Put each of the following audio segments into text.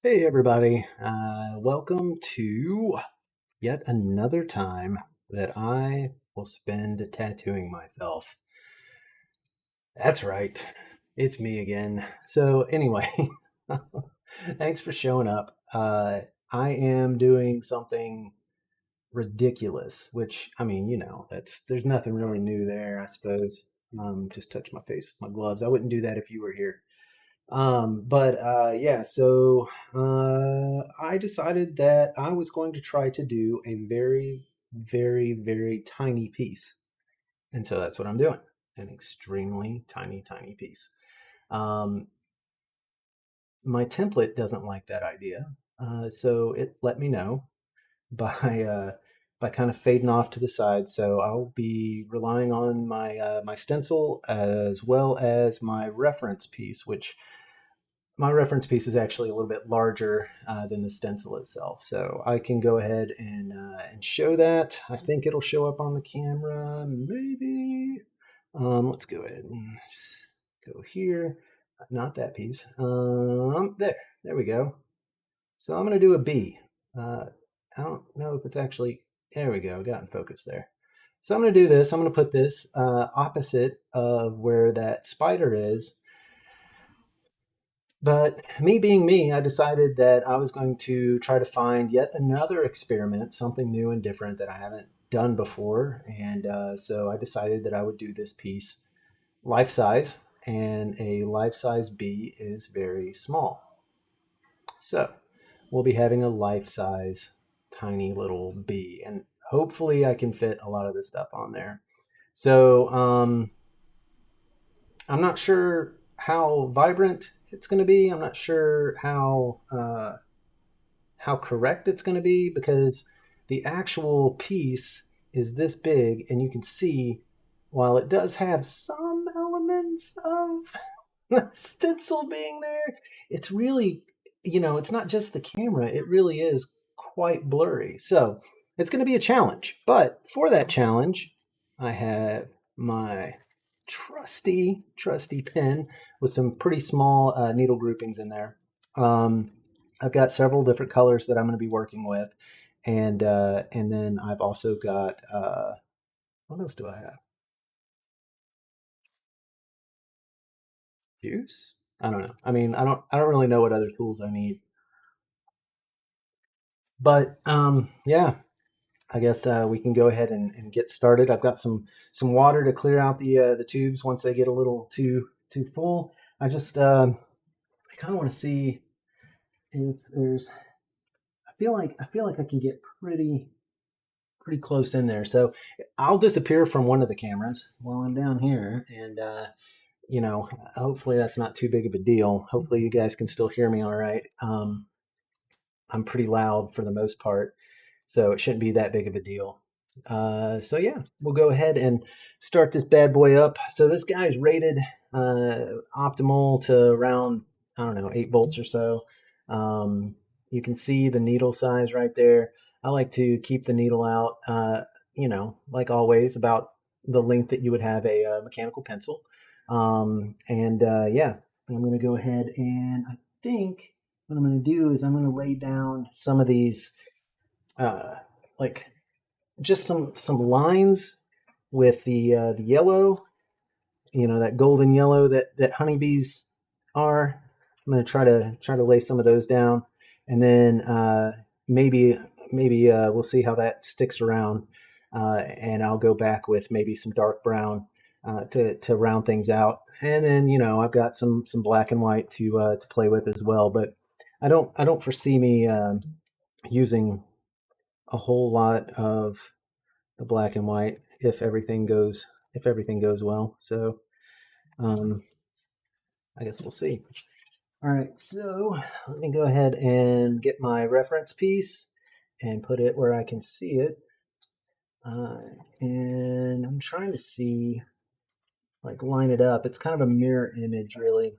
Hey everybody, welcome to yet another time that I will spend tattooing myself. That's right, it's me again. So anyway, thanks for showing up. I am doing something ridiculous, which I mean, there's nothing really new there, I suppose. Just touch my face with my gloves. I wouldn't do that if you were here. But yeah, so I decided that I was going to try to do a very, very, very tiny piece. And so that's what I'm doing, an extremely tiny, tiny piece. Um, my template doesn't like that idea. So it let me know by by kind of fading off to the side. So I'll be relying on my stencil as well as my reference piece, which my reference piece is actually a little bit larger than the stencil itself. So I can go ahead and show that. I think it'll show up on the camera, maybe. Let's go ahead and just go here. Not that piece. There we go. So I'm going to do a B. Uh, I don't know if it's actually, there we go, got in focus there. So I'm going to do this. I'm going to put this opposite of where that spider is, but me being me, I decided that I was going to try to find yet another experiment, something new and different that I haven't done before. And so I decided that I would do this piece life size, and a life size bee is very small. So we'll be having a life size tiny little bee, and hopefully I can fit a lot of this stuff on there. So I'm not sure how vibrant it's going to be. I'm not sure how correct it's going to be because the actual piece is this big, and you can see while it does have some elements of the stencil being there, it's really, it's not just the camera. It really is quite blurry. So it's going to be a challenge. But for that challenge, I have my trusty pen with some pretty small needle groupings in there. Um, I've got several different colors that I'm going to be working with, and then I've also got what else do I have? Juice? I don't know. I mean, I don't really know what other tools I need, but yeah, I guess we can go ahead and get started. I've got some water to clear out the tubes once they get a little too full. I kind of want to see if there's. I feel like I can get pretty close in there. So I'll disappear from one of the cameras while I'm down here, and you know, hopefully that's not too big of a deal. Hopefully you guys can still hear me all right. I'm pretty loud for the most part, so it shouldn't be that big of a deal. So yeah, we'll go ahead and start this bad boy up. So this guy is rated optimal to around, I don't know, 8 volts or so. Um, you can see the needle size right there. I like to keep the needle out, like always, about the length that you would have a mechanical pencil. And yeah, I'm going to go ahead and I think what I'm going to do is I'm going to lay down some of these, uh, like just some lines with the yellow, that golden yellow that honeybees are. I'm going to try to lay some of those down, and then maybe maybe we'll see how that sticks around, and I'll go back with maybe some dark brown to round things out, and then I've got some black and white to play with as well, but I don't foresee me using a whole lot of the black and white if everything goes well. So um, I guess we'll see. All right, so let me go ahead and get my reference piece and put it where I can see it. Uh, and I'm trying to see, like, line it up. It's kind of a mirror image, really.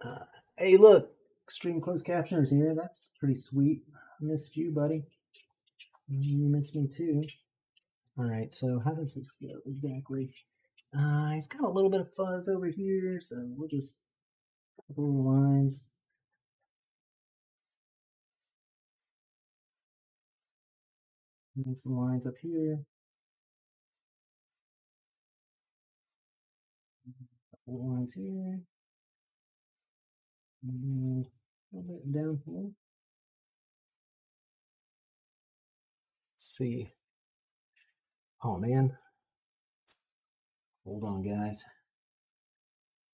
Uh, hey, look, extreme closed captioners here. That's pretty sweet. Missed you, buddy. You missed me too. All right, so how does this go exactly? He's got a little bit of fuzz over here, so we'll just couple of lines. And some lines up here. Couple lines here. And a little bit down here. Let's see. Oh man. Hold on, guys.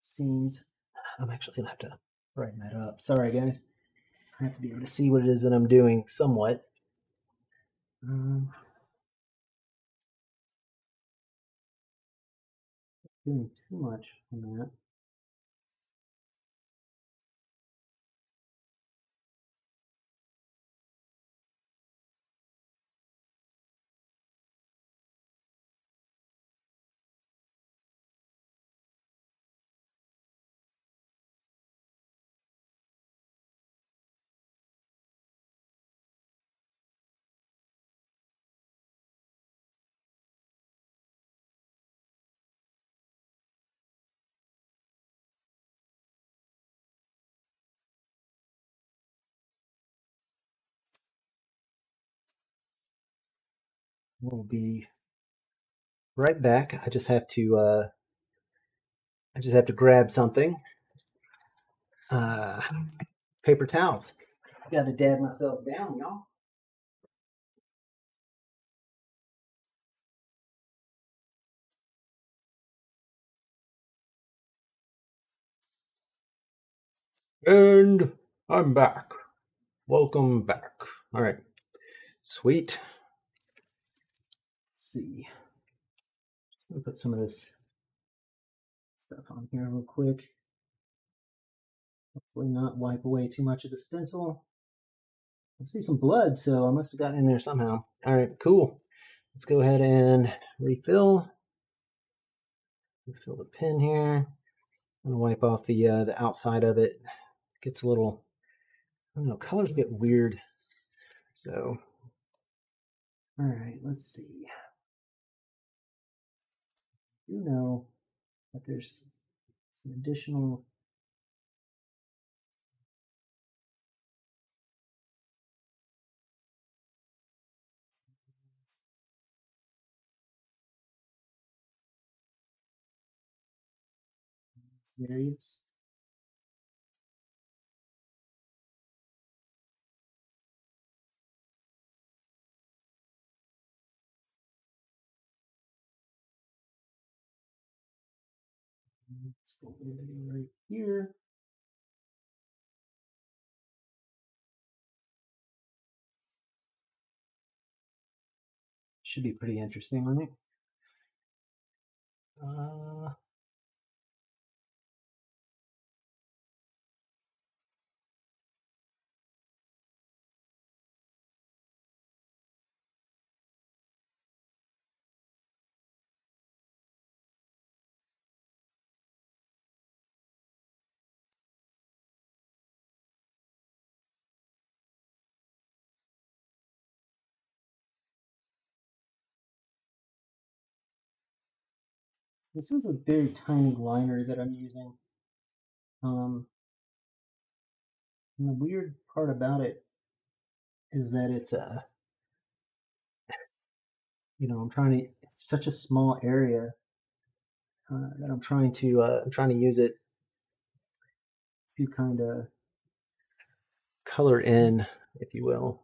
Seems I'm actually gonna have to brighten that up. Sorry, guys. I have to be able to see what it is that I'm doing somewhat. Doing too much on that. We'll be right back. I just have to grab something. Uh, Paper towels. Got to dab myself down, y'all. And I'm back. Welcome back. All right. Sweet. Let's see. Let me put some of this stuff on here real quick. Hopefully not wipe away too much of the stencil. I see some blood, so I must have gotten in there somehow. All right, cool. Let's go ahead and refill. Refill the pen here. I'm gonna wipe off the outside of it. It gets a little, I don't know, colors get weird. So, all right, let's see. You know that there's some additional areas. Right here. Should be pretty interesting, right? Uh, this is a very tiny liner that I'm using. And the weird part about it is that it's I'm trying to. It's such a small area that I'm trying to use it to kind of color in, if you will,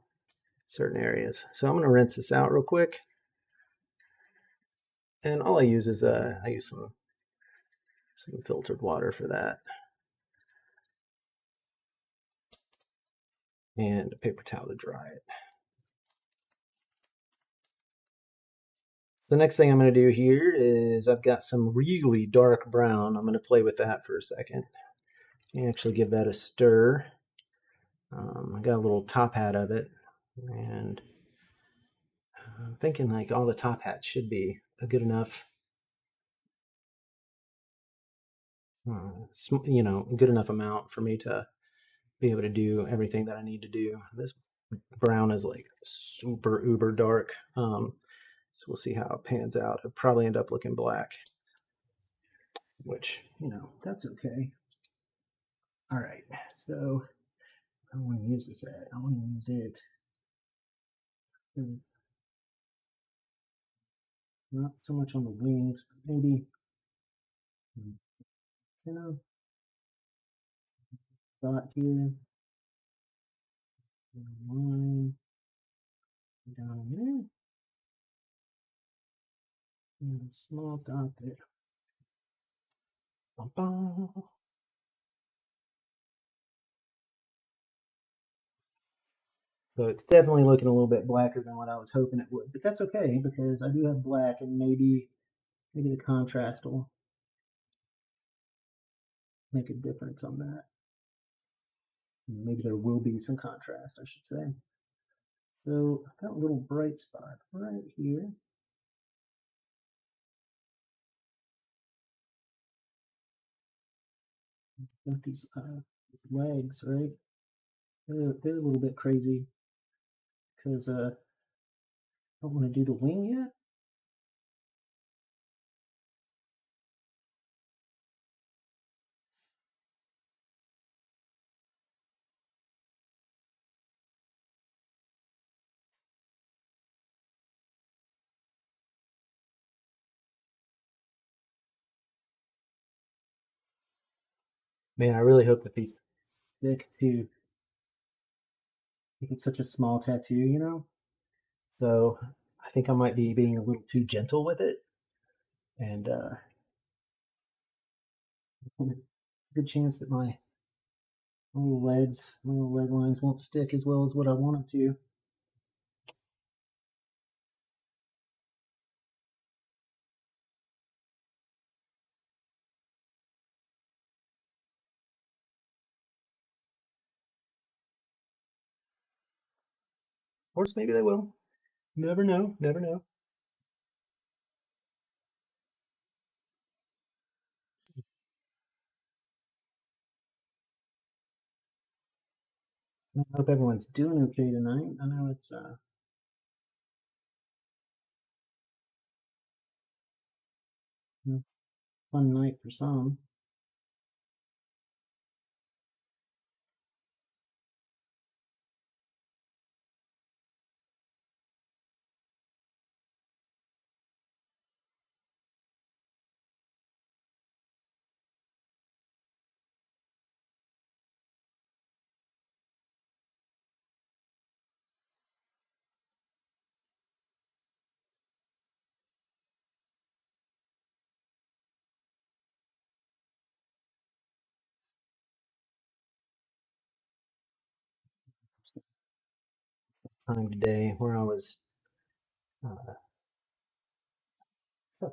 certain areas. So I'm going to rinse this out real quick, and all I use is I use some filtered water for that, and a paper towel to dry it. The next thing I'm going to do here is I've got some really dark brown. I'm going to play with that for a second and actually give that a stir. I got a little top hat of it, and I'm thinking like all the top hats should be a good enough, good enough amount for me to be able to do everything that I need to do. This brown is like super uber dark. So we'll see how it pans out. It'll probably end up looking black, which, that's okay. All right, so I want to use this at. I want to use it Not so much on the wings, but maybe, you know, dot here, line down there, and a small dot there. Bum, bum. So it's definitely looking a little bit blacker than what I was hoping it would, but that's okay because I do have black, and maybe the contrast will make a difference on that. Maybe there will be some contrast, I should say. So I've got a little bright spot right here. Got these legs, right? They're a little bit crazy because I don't want to do the wing yet. Man, I really hope that these stick to make it such a small tattoo, you know? So I think I might be being a little too gentle with it, and good chance that my little leg lines won't stick as well as what I want them to. Of course, maybe they will. Never know. Never know. I hope everyone's doing okay tonight. I know it's a fun night for some. Time today where I was uh, a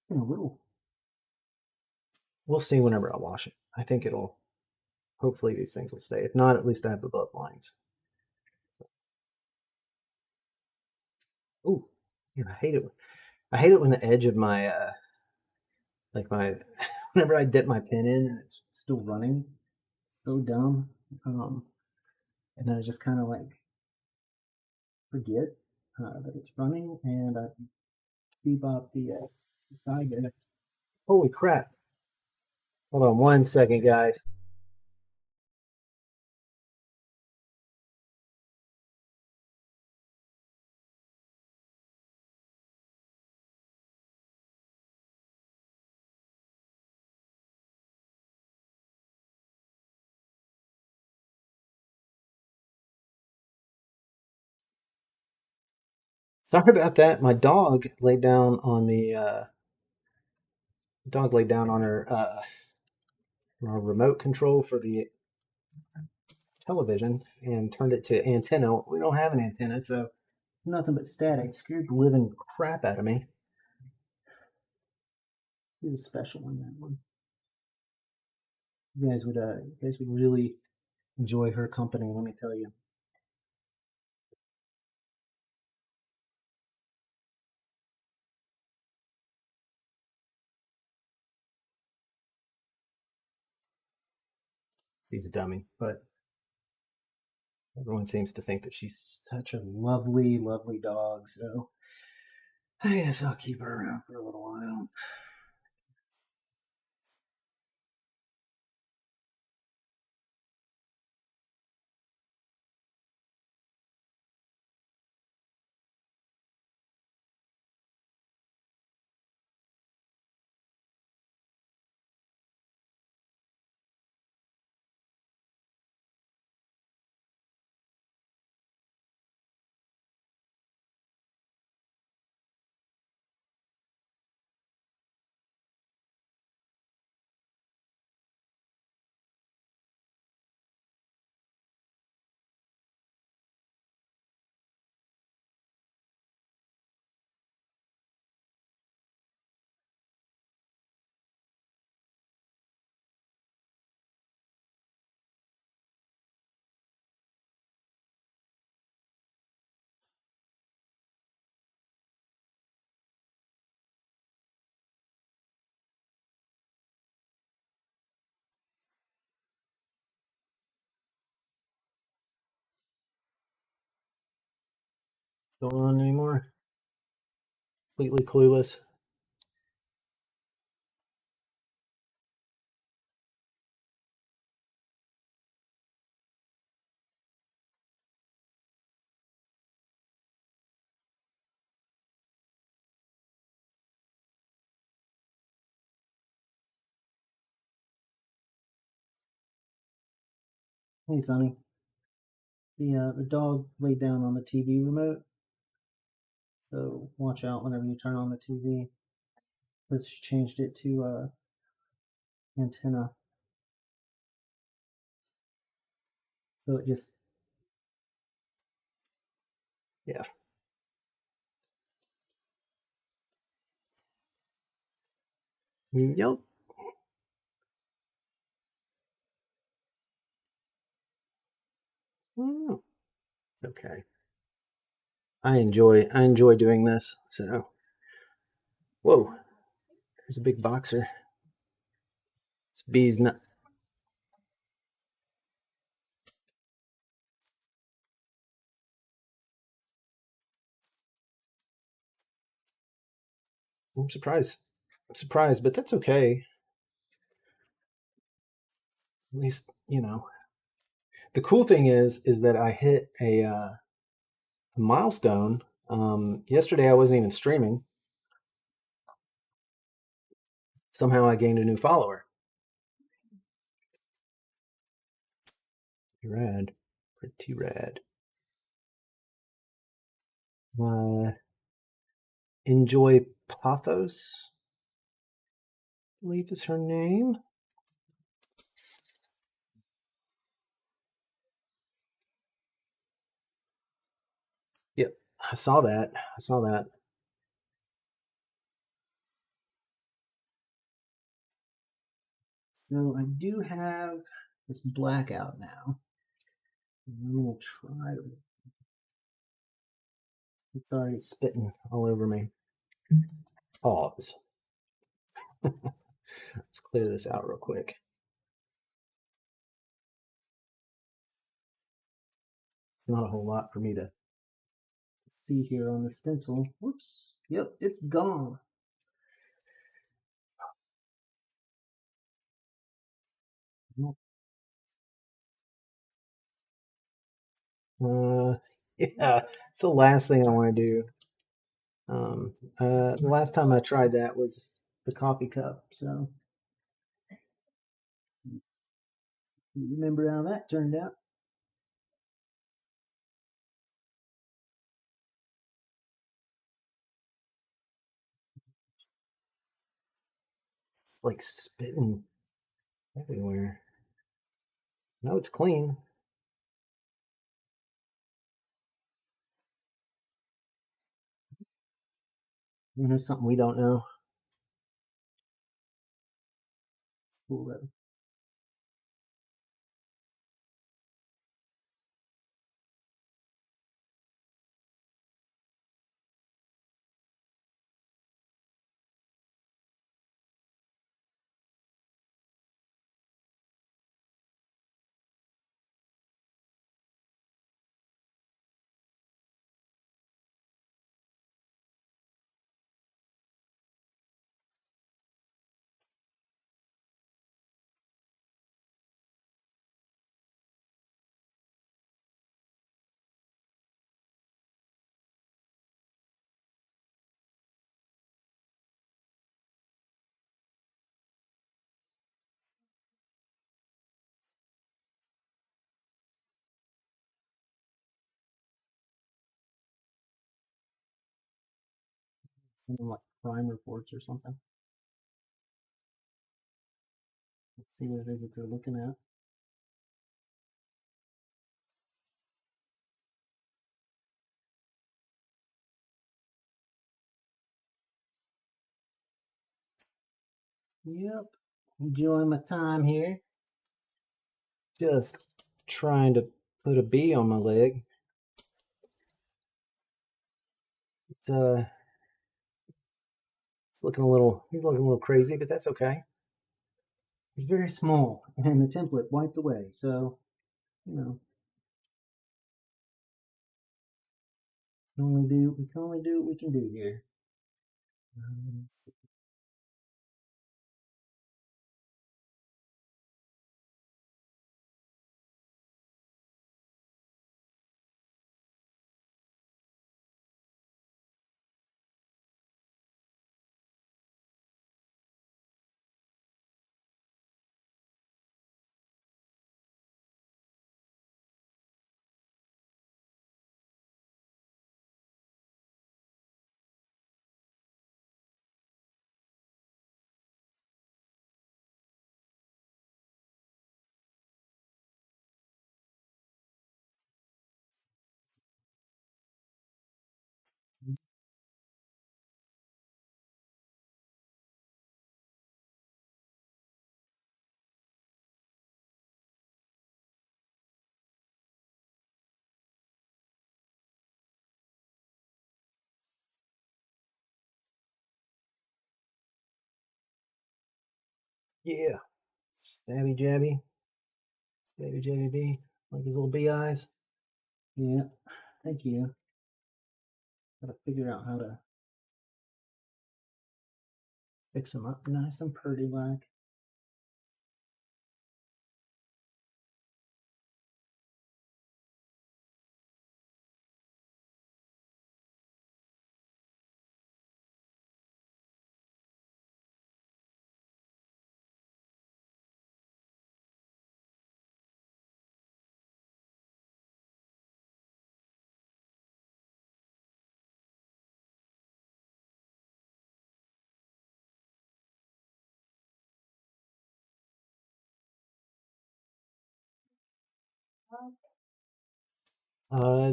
little. We'll see whenever I wash it. I think it'll. Hopefully these things will stay. If not, at least I have the glove lines. Ooh, yeah, I hate it. I hate it when the edge of my like my whenever I dip my pen in and it's still running. It's so dumb. Um, and then I just kind of like forget that it's running, and I keep up the side there. Holy crap! Hold on one second, guys. Sorry about that. My dog laid down on her remote control for the television and turned it to antenna. We don't have an antenna, so nothing but static. It scared the living crap out of me. It was special on that one. You guys would really enjoy her company. Let me tell you. She's a dummy, but everyone seems to think that she's such a lovely, lovely dog. So I guess I'll keep her around for a little while. going on anymore? Completely clueless. Hey, Sonny. The dog laid down on the TV remote, so watch out whenever you turn on the TV. Because she changed it to antenna, so it just yeah. Yep. Mm, okay. I enjoy doing this. So whoa, there's a big boxer. This bee's not. I'm surprised. I'm surprised, but that's okay. At least the cool thing is that I hit a milestone. Yesterday I wasn't even streaming. Somehow I gained a new follower. Pretty rad. Pretty rad. Uh, Enjoy Pathos, I believe is her name. Yep, I saw that. I saw that. So I do have this blackout now. I'm gonna try to. It's already spitting all over me. Pause. Let's clear this out real quick. Not a whole lot for me to see here on the stencil. Whoops. Yep, it's gone. Uh, yeah, it's the last thing I want to do. The last time I tried that was the coffee cup. So you remember how that turned out? Like spitting everywhere. No, it's clean. You know something we don't know. Cool. Something like crime reports or something. Let's see what it is that they're looking at. Yep. Enjoying my time here. Just trying to put a bee on my leg. It's he's looking a little crazy, but that's okay. He's very small and the template wiped away, so you know, We can only do what we can do here. Um, yeah, stabby jabby, stabby jabby bee, like his little bee eyes. Yeah, thank you. Gotta figure out how to fix them up nice and pretty like.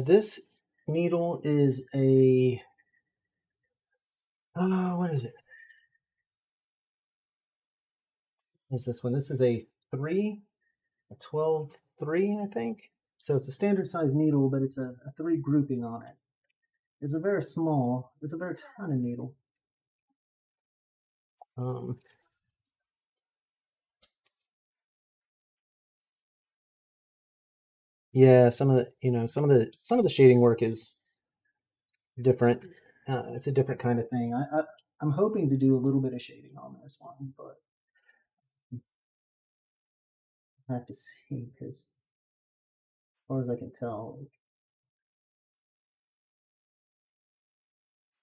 This needle is a what is it? What is this one? This is a 3, a 12-3, I think. So it's a standard size needle, but it's a 3 grouping on it. It's a very small, it's a very tiny needle. Um, yeah, some of the shading work is different. It's a different kind of thing. I'm hoping to do a little bit of shading on this one, but I have to see because as far as I can tell,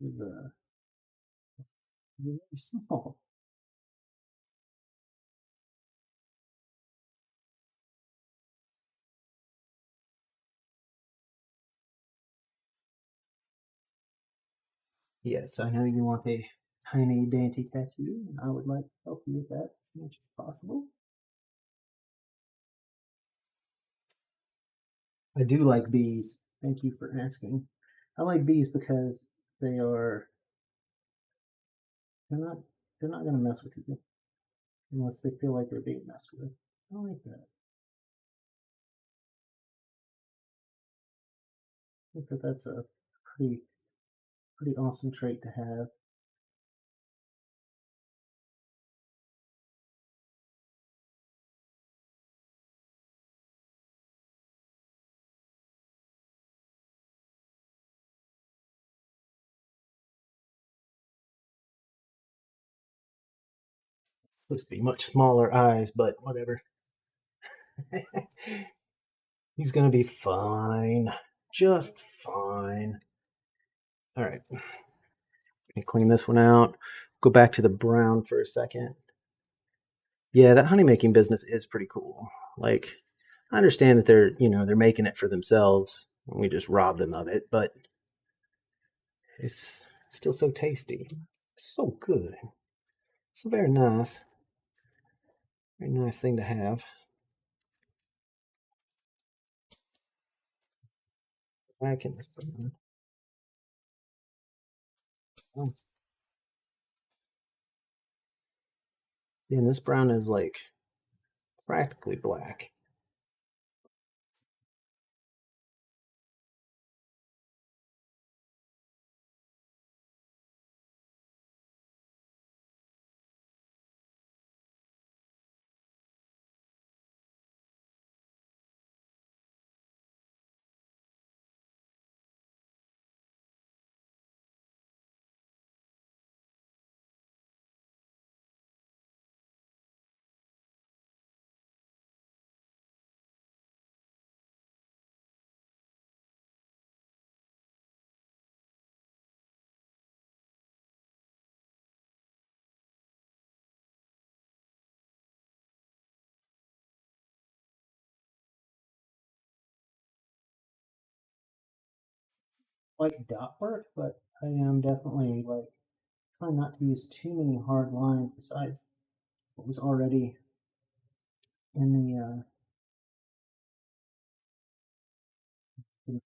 the very small. Yes, I know you want a tiny dainty tattoo, and I would like to help you with that as much as possible. I do like bees. Thank you for asking. I like bees because they are they're not they're not gonna mess with you unless they feel like they're being messed with. I like that. I think that that's a pretty pretty awesome trait to have. Supposed to be much smaller eyes, but whatever. He's gonna be fine. Just fine. All right. Let me clean this one out. Go back to the brown for a second. Yeah, that honey making business is pretty cool. Like, I understand that they're making it for themselves and we just rob them of it, but it's still so tasty. So good. It's a very nice thing to have. Back in this brown. Oh, and this brown is like practically black. quite dot work, but I am definitely like trying not to use too many hard lines besides what was already in the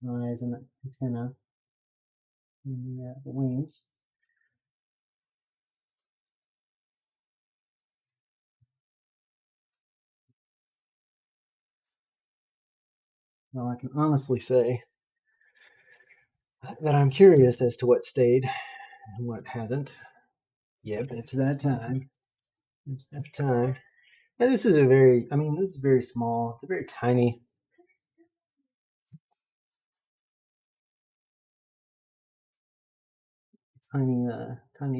eyes and the antenna and the wings. Well, I can honestly say that I'm curious as to what stayed and what hasn't. Yep, it's that time. It's that time. And this is a very, I mean, this is very small. It's a very tiny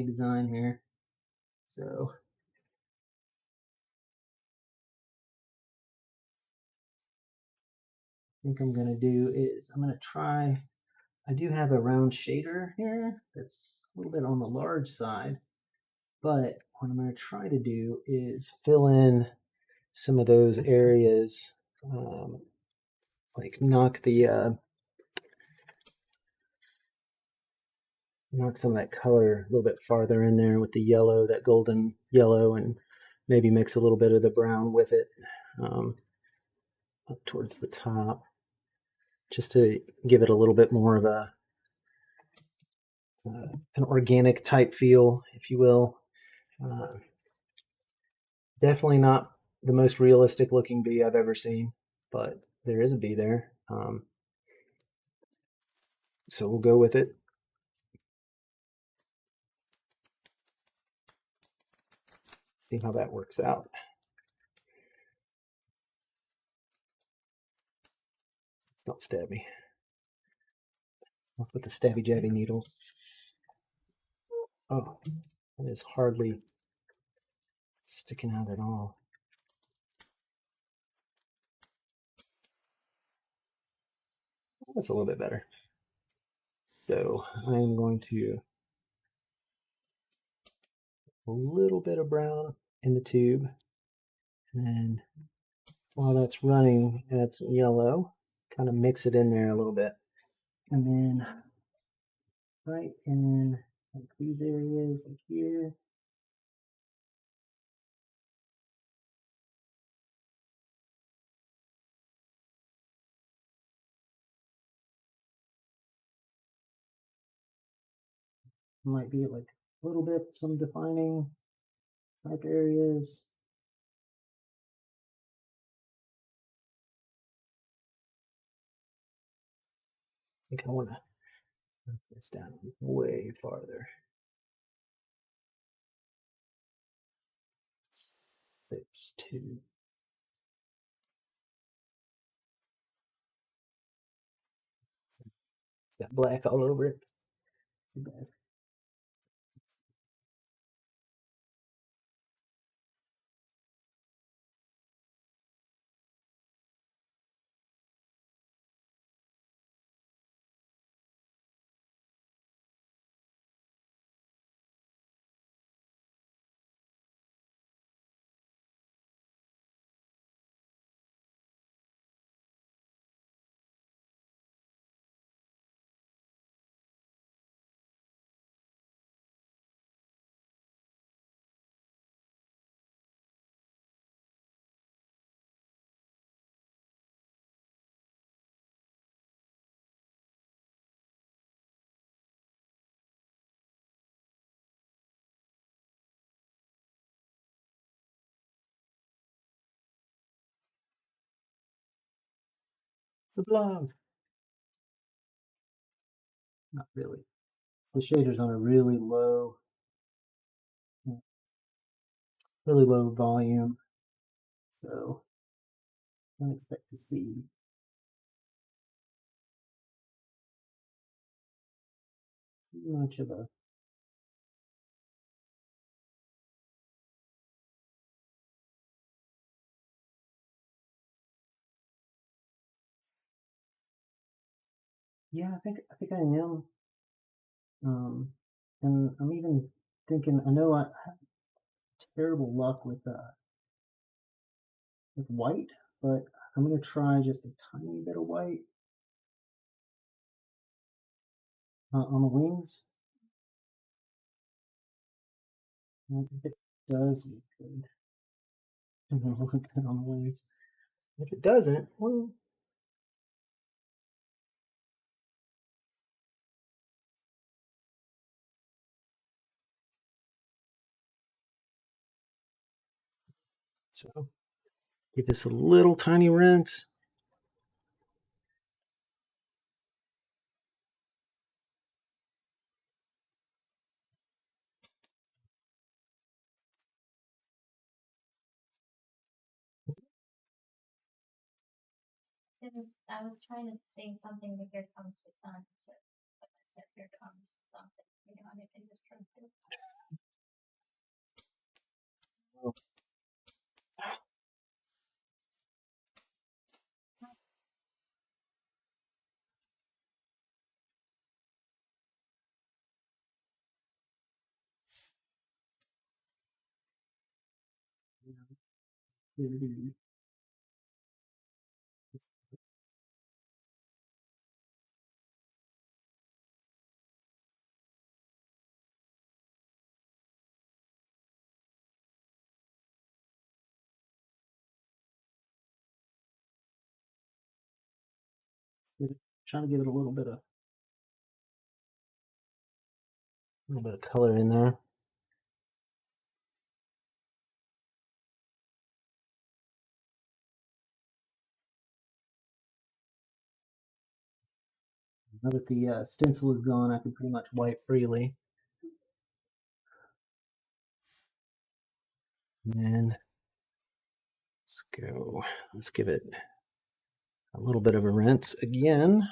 design here. So I think I'm gonna do is I'm gonna try. I do have a round shader here that's a little bit on the large side, but what I'm gonna try to do is fill in some of those areas, um, like knock some of that color a little bit farther in there with the yellow, that golden yellow, and maybe mix a little bit of the brown with it, um, up towards the top, just to give it a little bit more of an organic type feel, if you will. Uh, Definitely not the most realistic looking bee I've ever seen, but there is a bee there. So we'll go with it. See how that works out. Don't stab me. Off with the stabby jabby needles. Oh, that is hardly sticking out at all. That's a little bit better. So I'm going to a little bit of brown in the tube, and then while that's running, add some yellow. Kind of mix it in there a little bit, and then right in like these areas, like here, might be like a little bit some defining type areas. I think I want to move this down way farther. Six, two. Got black all over it. Too bad. The blob. Not really. The shader's on a really low volume, so don't expect to see. Much of a yeah. I think I am. Um, and I'm even thinking. I know I have terrible luck with white, but I'm gonna try just a tiny bit of white. On the wings. If it does look good. I'm gonna look good on the wings. If it doesn't, well, so give this a little tiny rinse. I was trying to sing something, but here comes the sun. So I said, here comes something. You know, and it was trying to. Trying to give it a little bit of color in there. Now that the stencil is gone, I can pretty much wipe freely. And let's go. Let's give it a little bit of a rinse again.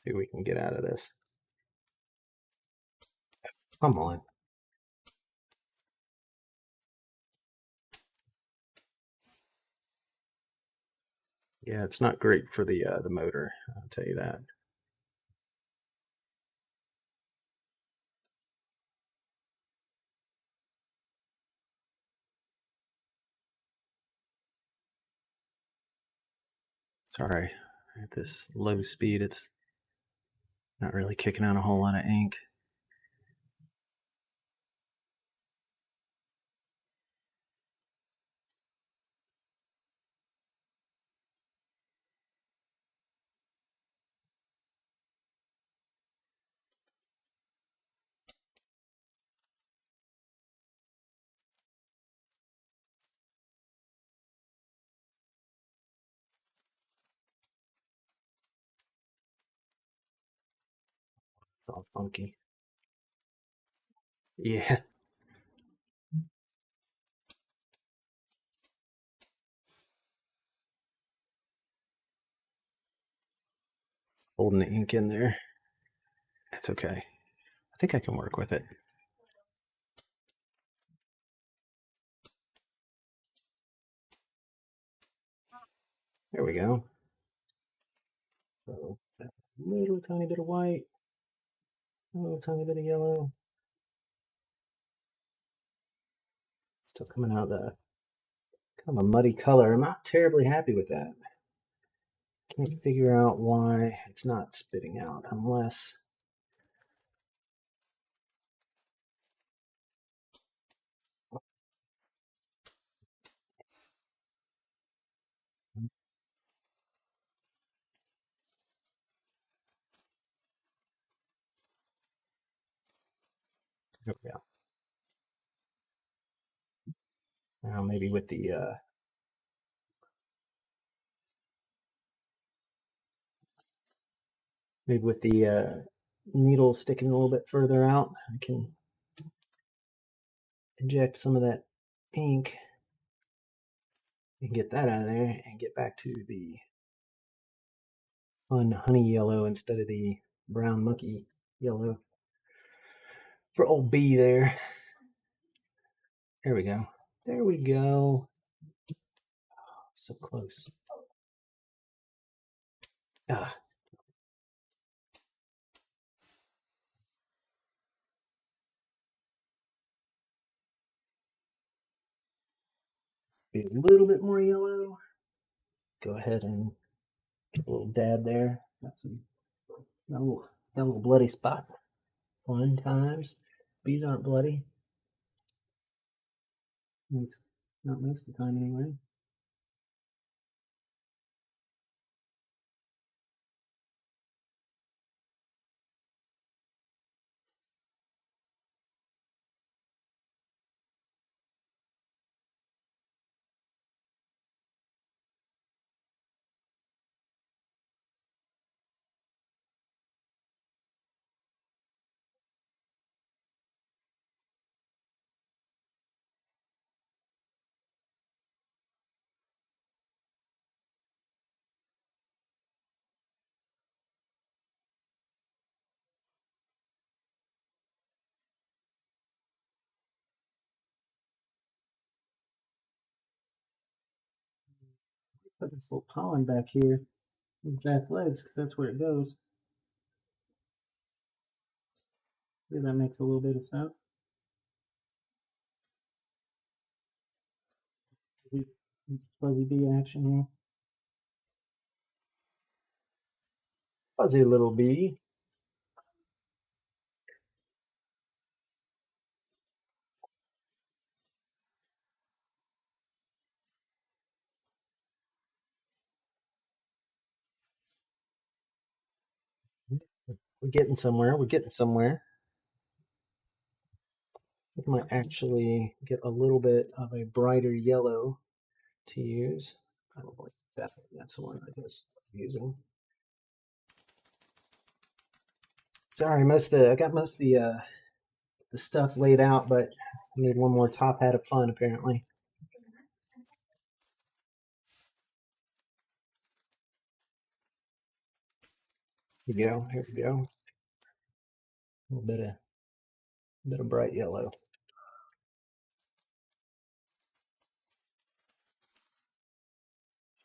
See what we can get out of this. Come on. Yeah, it's not great for the motor. I'll tell you that. Sorry, at this low speed, it's not really kicking out a whole lot of ink. It's all funky. Yeah, holding the ink in there. That's okay. I think I can work with it. There we go. So, a little tiny bit of white, a little tiny bit of yellow. Still coming out the kind of a muddy color. I'm not terribly happy with that. Can't figure out why it's not spitting out unless yeah. Now maybe with the needle sticking a little bit further out, I can inject some of that ink and get that out of there and get back to the fun honey yellow instead of the brown monkey yellow for old B there. There we go. There we go. So close. Ah, Be a little bit more yellow. Go ahead and get a little dab there. Got a little, got a little bloody spot. Fun times. Bees aren't bloody. Not most of the time anyway. Put this little pollen back here in the back legs because that's where it goes. See, that makes a little bit of sense. Fuzzy bee action here. Fuzzy little bee. We're getting somewhere. We're getting somewhere. We might actually get a little bit of a brighter yellow to use. Probably that's the one I was using. Sorry, I got most of the stuff laid out, but I need one more top hat of fun apparently. Here we go. Here we go. A little bit of bright yellow.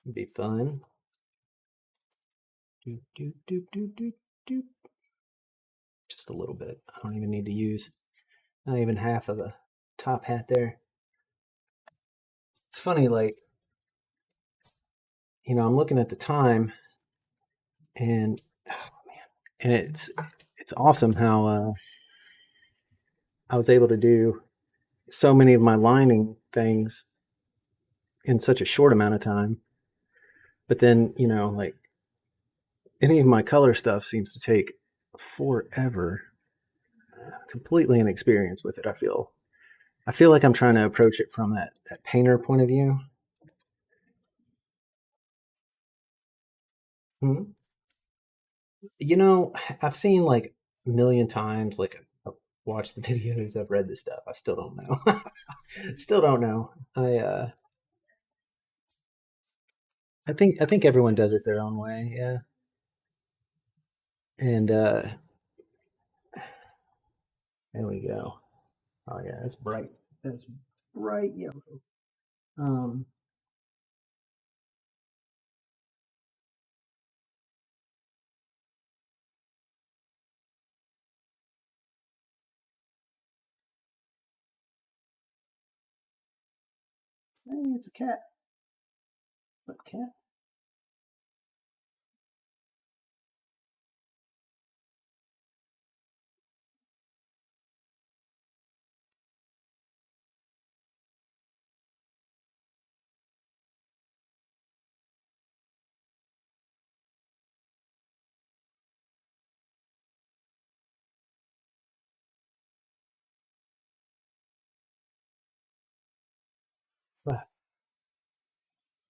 It'd be fun. Doop, doop, doop, doop, doop, doop. Just a little bit. I don't even need to use not even half of a top hat there. It's funny, like, I'm looking at the time and oh man, and it's awesome how I was able to do so many of my lining things in such a short amount of time. But then, like any of my color stuff seems to take forever. Completely inexperienced with it. I feel like I'm trying to approach it from that painter point of view. Hmm. I've seen like a million times, like I've watched the videos, I've read the stuff. I still don't know. Still don't know. I think everyone does it their own way, yeah. And there we go. Oh yeah, that's bright. That's bright yellow. Um, hey, it's a cat. What cat? But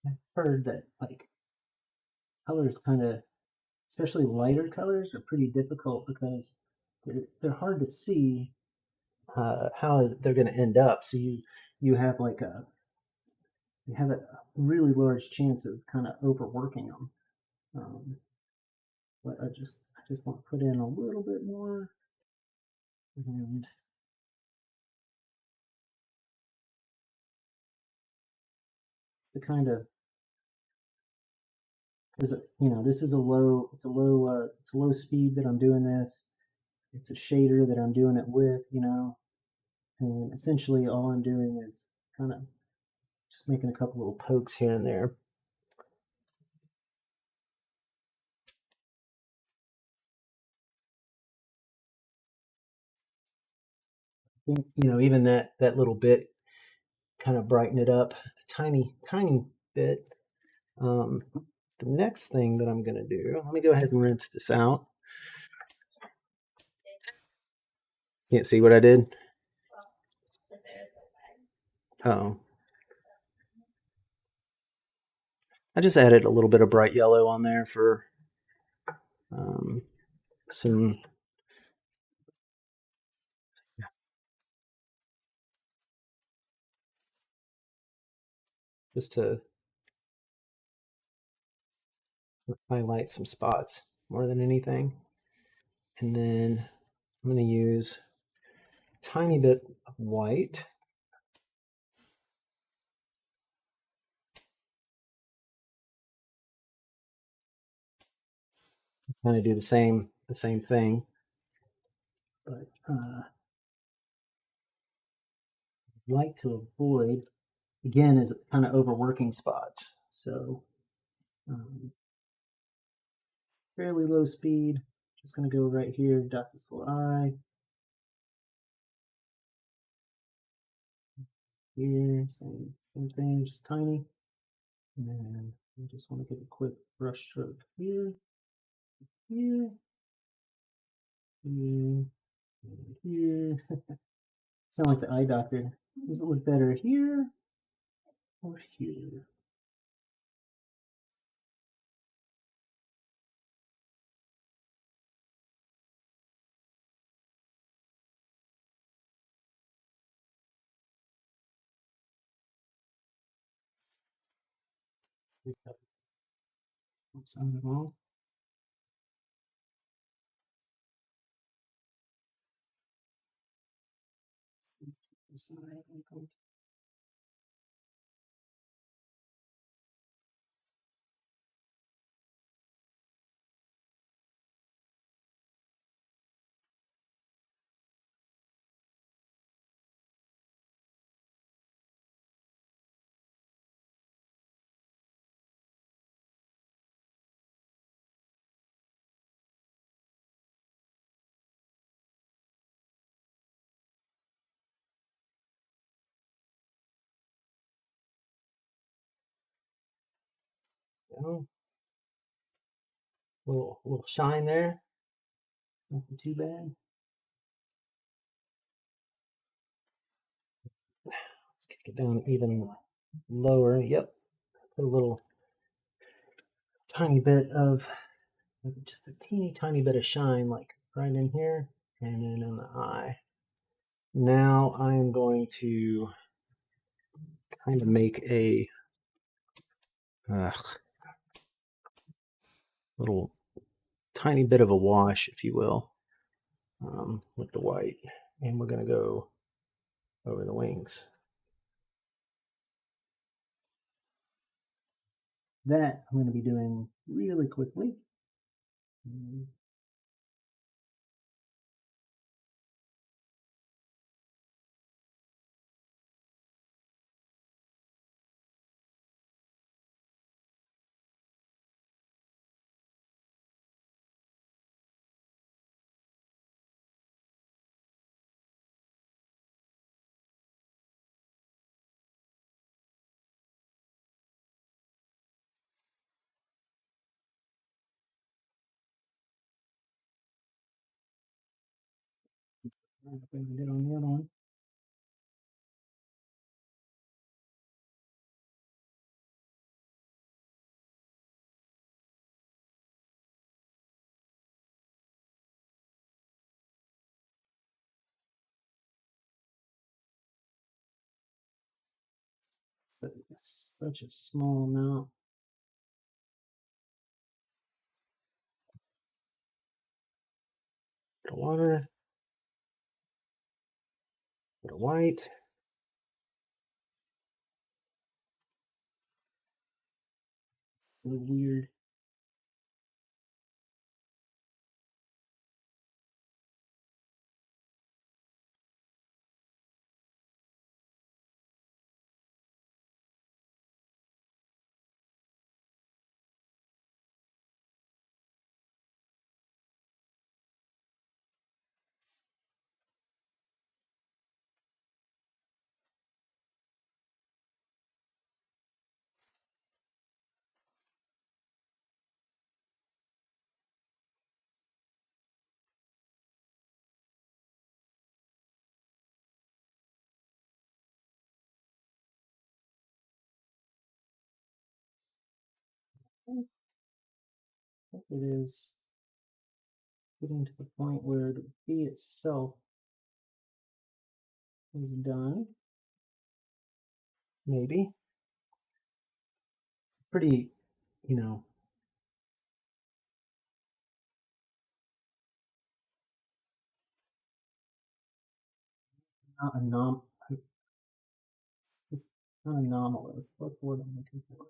I've heard that like colors kind of, especially lighter colors, are pretty difficult because they're hard to see how they're going to end up. So you have like you have a really large chance of kind of overworking them. Um, but I just want to put in a little bit more and the kind of because this is a low it's a low speed that I'm doing this. It's a shader that I'm doing it with, and essentially all I'm doing is kind of Just making a couple little pokes here and there. I think, even that little bit kind of brighten it up a tiny bit. Um, the next thing that I'm going to do, let me go ahead and rinse this out. Can't see what I did. Well, the bear go Oh, I just added a little bit of bright yellow on there for um, some, just to highlight some spots more than anything. And then I'm going to use a tiny bit of white. Kind of do the same thing, but like to avoid again is kind of overworking spots. So fairly low speed. Just going to go right here, dot this little eye here, same thing, just tiny. And then I just want to give a quick brush stroke here, here, here, and here. Sound like the eye doctor. Does it look better here or here? Oops, I'm wrong. Oh, little shine there. Nothing too bad. Let's kick it down even lower. Yep. Put a little tiny bit of, just a teeny tiny bit of shine, like right in here and then in the eye. Now I'm going to kind of make a little tiny bit of a wash, if you will, with the white. And we're going to go over the wings. That I'm going to be doing really quickly. Bring it on the other one. Such a small amount. Bit of water, bit of white. It's a little weird. think it is getting to the point where the bee itself is done. Maybe. Pretty, you know, not not anomalous. What's the word I'm looking for?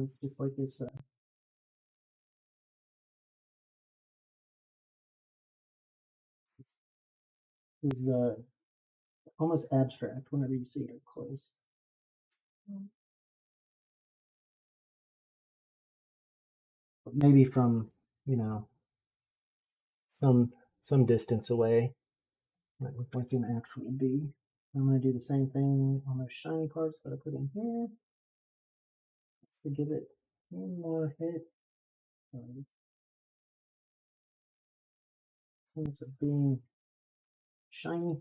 It's just like this is almost abstract whenever you see it up close. Mm. But maybe from, you know, some some distance away, might look like an actual bee. I'm going to do the same thing on those shiny parts that I put in here to give it one more hit. It's a being shiny.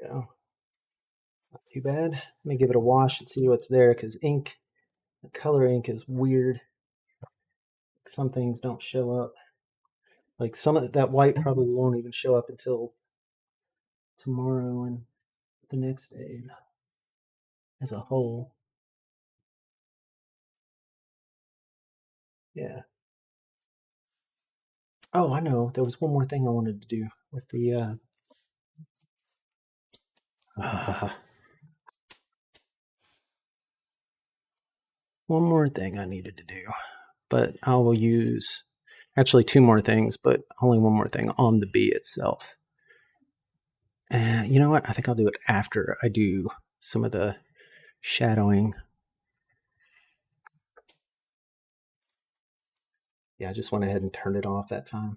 Yeah, not too bad. Let me give it a wash and see what's there because ink, the color ink is weird. Some things don't show up. Like some of that white probably won't even show up until tomorrow and the next day as a whole. Yeah. Oh, I know. There was one more thing I wanted to do with the one more thing I needed to do. But I will use actually two more things, but only one more thing on the bee itself. And you know what? I think I'll do it after I do some of the shadowing. Yeah, I just went ahead and turned it off that time.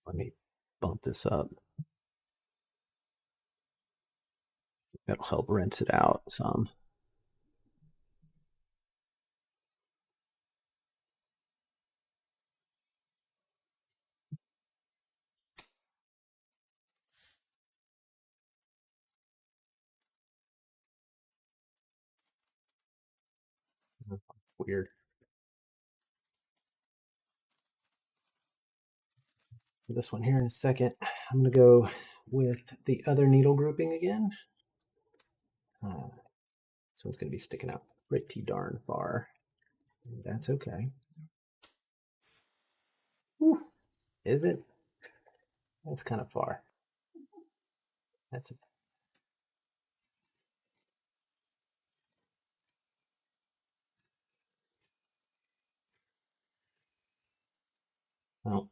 Let me bump this up. That'll help rinse it out some. Weird. This one here in a second. I'm going to go with the other needle grouping again. This one's going to be sticking out pretty darn far. That's okay. Whew. Is it? That's kind of far. That's well.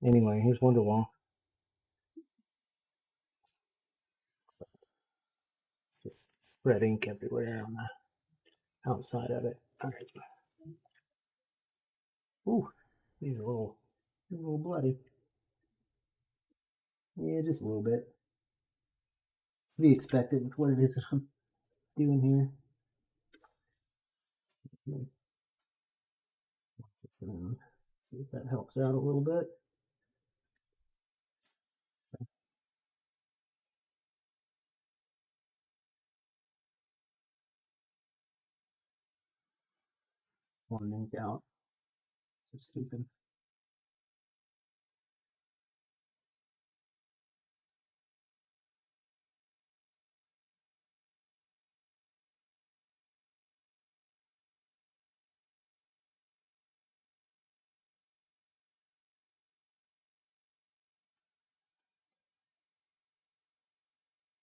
Anyway, here's Wonderwall. Red ink everywhere on the outside of it. All right. Ooh, these are a little bloody. Yeah, just a little bit. To be expected with what it is that I'm doing here. See if that helps out a little bit. One ink out. So stupid.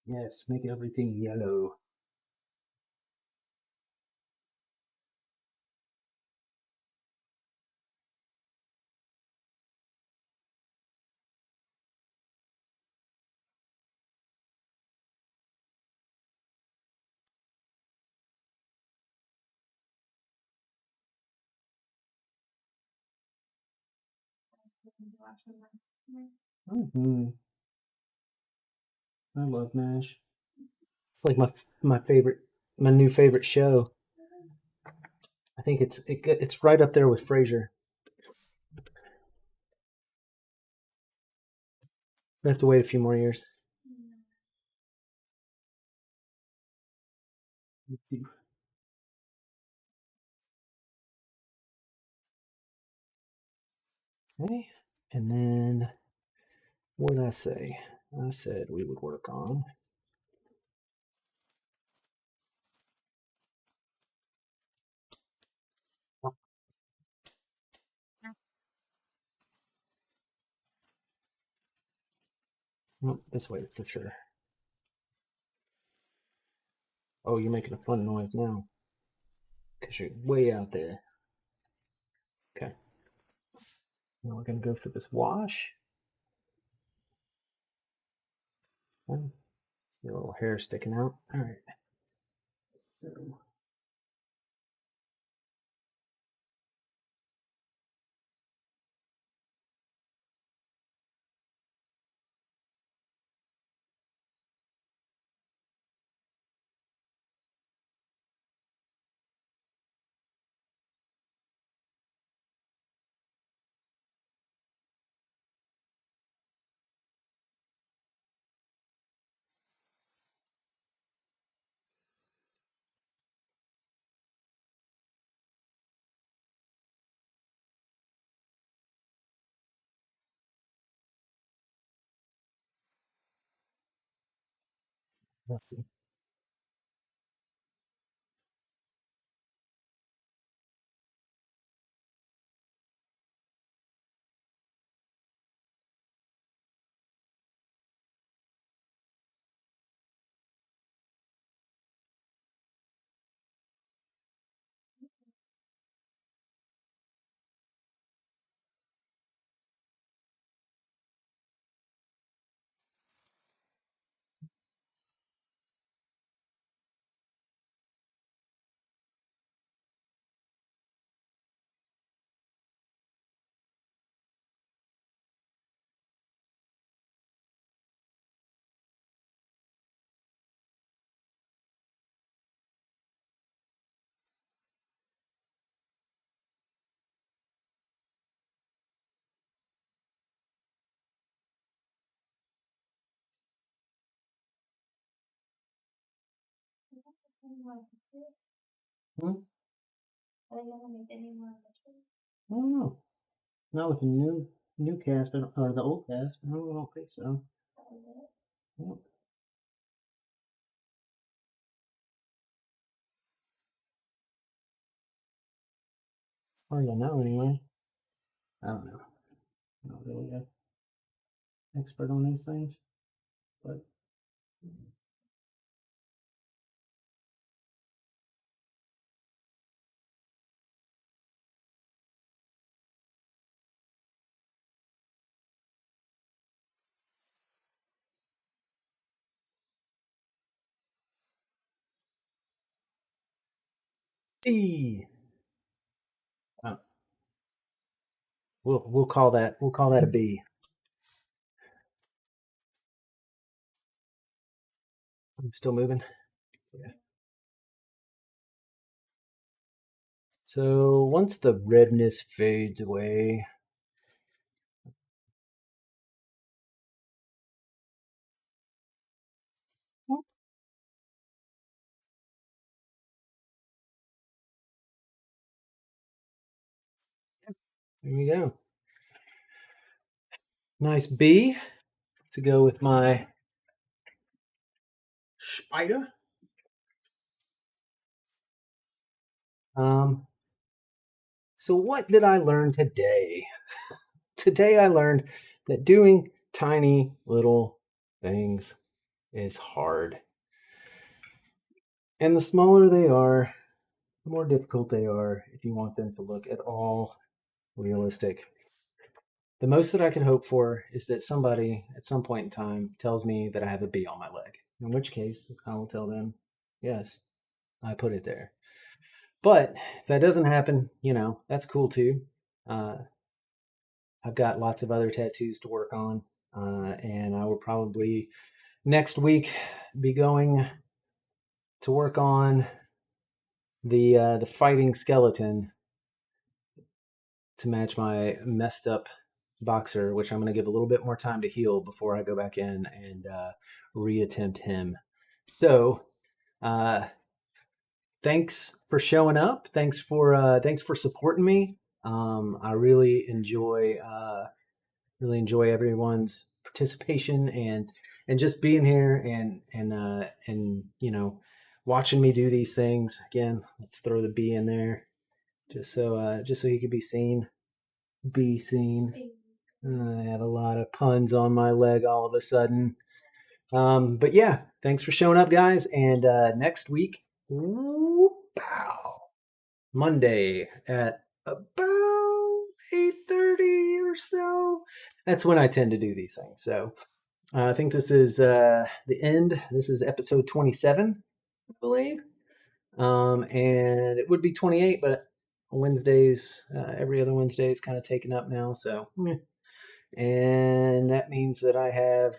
Yes, make everything yellow. Hmm. I love MASH. It's like my favorite, my new favorite show. I think it's right up there with Frasier. We have to wait a few more years. Okay, and then what did I say? I said we would work on. Oh, this way for sure. Oh, you're making a fun noise now because you're way out there. Okay, now we're gonna go for this wash. Oh, your little hair sticking out. All right. Let's see. Hmm? I don't know. Not with the new cast or the old cast. I don't think so. Yep. As far as I know, anyway. I don't know. I'm not really an expert on these things, but E. Uh, we'll call that a B. I'm still moving. Yeah. So once the redness fades away, there we go. Nice B to go with my spider. Um, so what did I learn today? Today I learned that doing tiny little things is hard. And the smaller they are, the more difficult they are if you want them to look at all realistic. The most that I can hope for is that somebody at some point in time tells me that I have a bee on my leg, in which case I will tell them, yes, I put it there. But if that doesn't happen, that's cool too. Uh, I've got lots of other tattoos to work on, and I will probably next week be going to work on the fighting skeleton to match my messed up boxer, which I'm going to give a little bit more time to heal before I go back in and reattempt him. So, uh, thanks for showing up. Thanks for supporting me. I really enjoy everyone's participation and just being here and watching me do these things. Again, let's throw the B in there just so he could be seen. Be seen. I have a lot of puns on my leg all of a sudden. But yeah, thanks for showing up, guys. And next week, pow, Monday at about 8:30 or so. That's when I tend to do these things. So I think this is the end. This is episode 27, I believe. And it would be 28, but Wednesdays, every other Wednesday is kind of taken up now. So, and that means that I have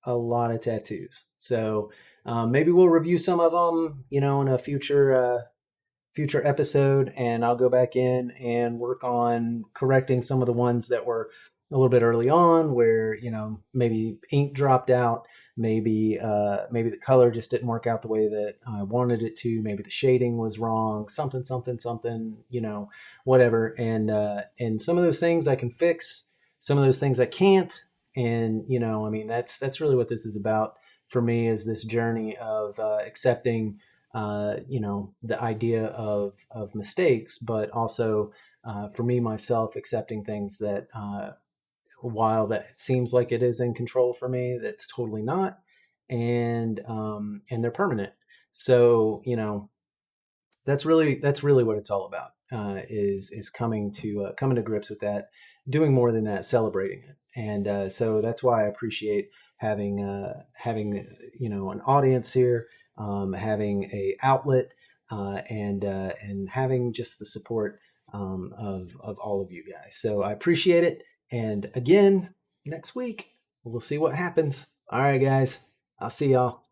a lot of tattoos. So maybe we'll review some of them, in a future episode, and I'll go back in and work on correcting some of the ones that were a little bit early on where maybe ink dropped out, maybe the color just didn't work out the way that I wanted it to, maybe the shading was wrong, something, whatever. And some of those things I can fix, some of those things I can't. And I mean, that's really what this is about for me, is this journey of accepting the idea of mistakes, but also for me myself accepting things that while that seems like it is in control for me, that's totally not, and they're permanent. So that's really what it's all about. Is coming to grips with that, doing more than that, celebrating it, and so that's why I appreciate having an audience here, having a outlet, and having just the support of all of you guys. So I appreciate it, and again, next week we'll see what happens. All right, guys, I'll see y'all.